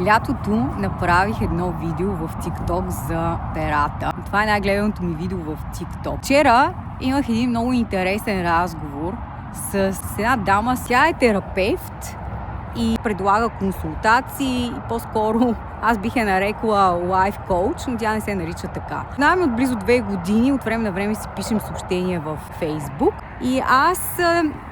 Лятото направих едно видео в TikTok за перата. Това е най-гледаното ми видео в TikTok. Вчера имах един много интересен разговор с една дама. Тя е терапевт и предлага консултации и по-скоро аз бих я нарекла лайф коуч, но тя не се нарича така. Знаем от близо 2 години, от време на време си пишем съобщения в Facebook и аз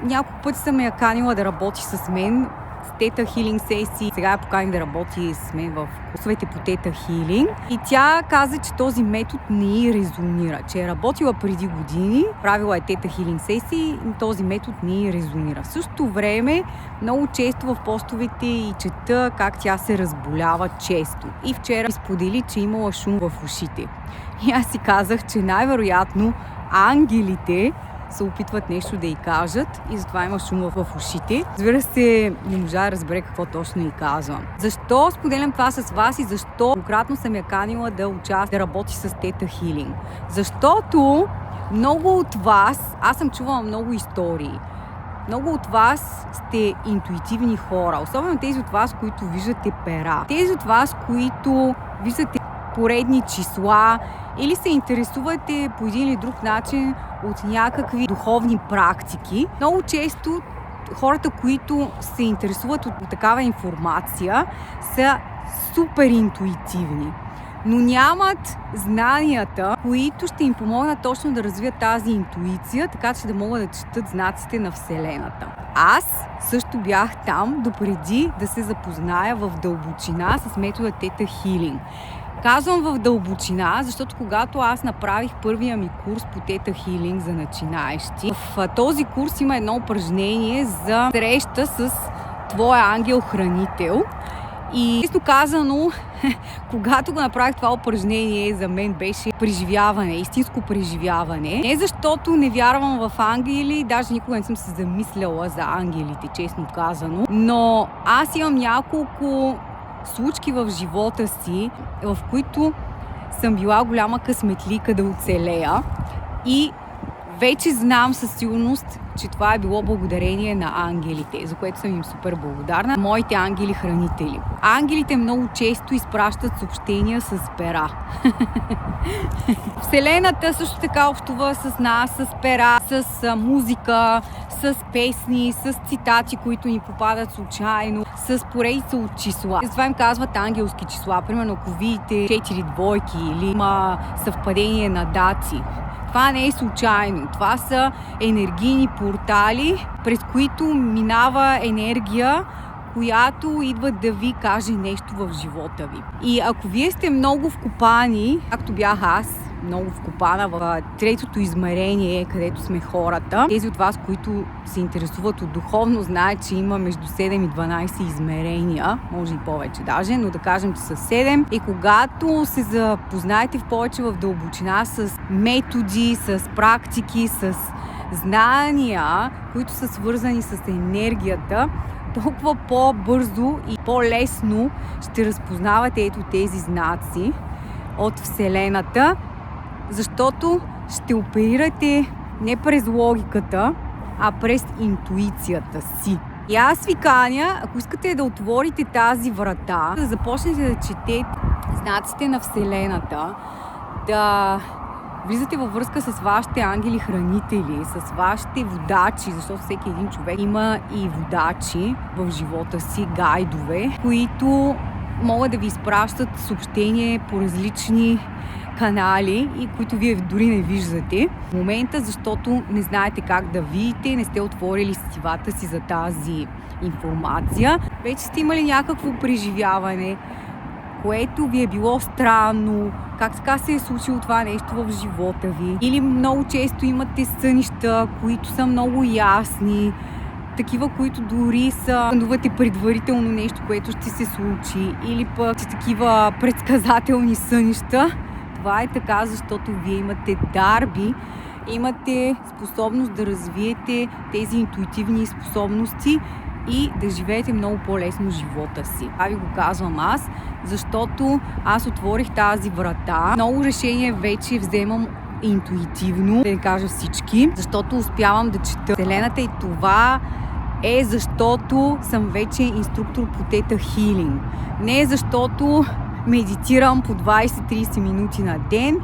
няколко пъти съм я канила да работи с мен в Theta Healing сесии. Сега я поканих да работи с мен в курсовете по Theta Healing и тя каза, че този метод не ѝ резонира, че е работила преди години, правила е Theta Healing сесии и този метод не ѝ резонира. В същото време много често в постовете и чета как тя се разболява често. И вчера сподели, че имала шум в ушите. И аз си казах, че най-вероятно ангелите се опитват нещо да й кажат и затова има шум в ушите. Разбира се, не можа да разбере какво точно й казвам. Защо споделям това с вас и защо конкретно съм я канила да участва, да работи с Theta Healing? Защото много от вас, аз съм чувала много истории, много от вас сте интуитивни хора, особено тези от вас, които виждате пера. Тези от вас, които виждате поредни числа или се интересувате по един или друг начин от някакви духовни практики. Много често хората, които се интересуват от такава информация, са супер интуитивни, но нямат знанията, които ще им помогнат точно да развият тази интуиция, така че да могат да четат знаците на Вселената. Аз също бях там допреди да се запозная в дълбочина с метода Theta Healing. Казвам в дълбочина, защото когато аз направих първия ми курс по Theta Healing за начинаещи, в този курс има едно упражнение за среща с твоя ангел-хранител. И често казано, когато го направих това упражнение, за мен беше преживяване, истинско преживяване. Не защото не вярвам в ангели, даже никога не съм се замисляла за ангелите, честно казано, но аз имам няколко случки в живота си, в които съм била голяма късметлика да оцелея и вече знам със сигурност, че това е било благодарение на ангелите, за което съм им супер благодарна. Моите ангели-хранители. Ангелите много често изпращат съобщения с пера. Вселената също така общува с нас, с пера, с музика, с песни, с цитати, които ни попадат случайно, с поредица от числа. Затова им казват ангелски числа. Примерно, ако видите 4 двойки или има съвпадение на дати, това не е случайно. Това са енергийни портали, през които минава енергия, която идва да ви каже нещо в живота ви. И ако вие сте много вкопани, както бях аз, много вкопана в третото измерение, където сме хората. Тези от вас, които се интересуват от духовно, знаят, че има между 7 и 12 измерения, може и повече даже, но да кажем, че са 7. И когато се запознаете повече в дълбочина с методи, с практики, с знания, които са свързани с енергията, толкова по-бързо и по-лесно ще разпознавате ето тези знаци от Вселената, защото ще оперирате не през логиката, а през интуицията си. И аз ви каня, ако искате да отворите тази врата, да започнете да четете знаците на Вселената, да влизате във връзка с вашите ангели-хранители, с вашите водачи, защото всеки един човек има и водачи в живота си, гайдове, които могат да ви изпращат съобщения по различни канали и които вие дори не виждате в момента, защото не знаете как да видите, не сте отворили сетивата си за тази информация. Вече сте имали някакво преживяване, което ви е било странно, как така се е случило това нещо в живота ви. Или много често имате сънища, които са много ясни, такива, които дори са сънувате предварително нещо, което ще се случи, или пък такива предсказателни сънища. Това е така, защото вие имате дарби, имате способност да развиете тези интуитивни способности и да живеете много по-лесно живота си. Това ви го казвам аз, защото аз отворих тази врата. Много решения вече вземам интуитивно, да не кажа всички, защото успявам да чета Вселената и това е защото съм вече инструктор по Theta Healing. Не защото медитирам по 20-30 минути на ден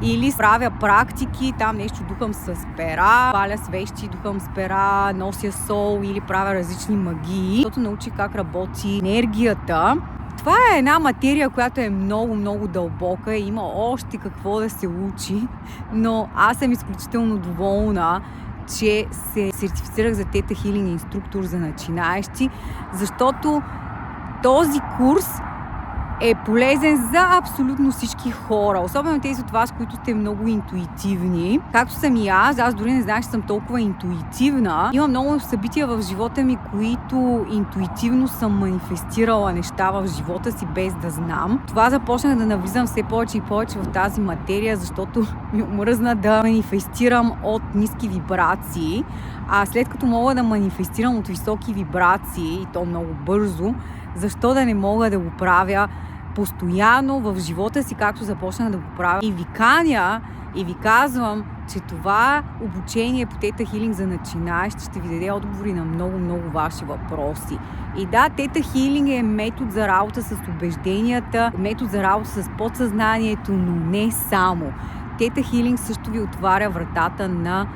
или правя практики, там нещо духам с пера, паля свещи, духам с пера, нося сол или правя различни магии, защото научих как работи енергията. Това е една материя, която е много дълбока и има още какво да се учи, но аз съм изключително доволна, че се сертифицирах за Theta Healing инструктор за начинаещи, защото този курс е полезен за абсолютно всички хора, особено тези от вас, които сте много интуитивни. Както съм и аз дори не знаех, че съм толкова интуитивна. Има много събития в живота ми, които интуитивно съм манифестирала неща в живота си без да знам. Това започнах да навлизам все повече и повече в тази материя, защото ми омръзна да манифестирам от ниски вибрации. А след като мога да манифестирам от високи вибрации, и то много бързо, защо да не мога да го правя постоянно в живота си, както започнах да го правя. И ви каня и ви казвам, че това обучение по Theta Healing за начинаещи ще ви даде отговори на много ваши въпроси. И да, Theta Healing е метод за работа с убежденията, метод за работа с подсъзнанието, но не само. Theta Healing също ви отваря вратата на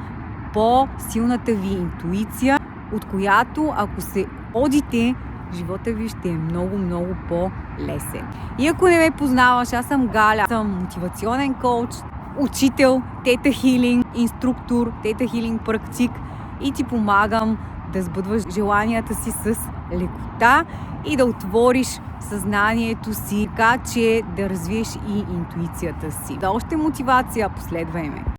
по-силната ви интуиция, от която, ако се одите, живота ви ще е много по-лесен. И ако не ме познаваш, аз съм Галя, съм мотивационен коуч, учител, Theta Healing инструктор, Theta Healing практик и ти помагам да сбъдваш желанията си с лекота и да отвориш съзнанието си, така че да развиеш и интуицията си. За още мотивация, последвай ме!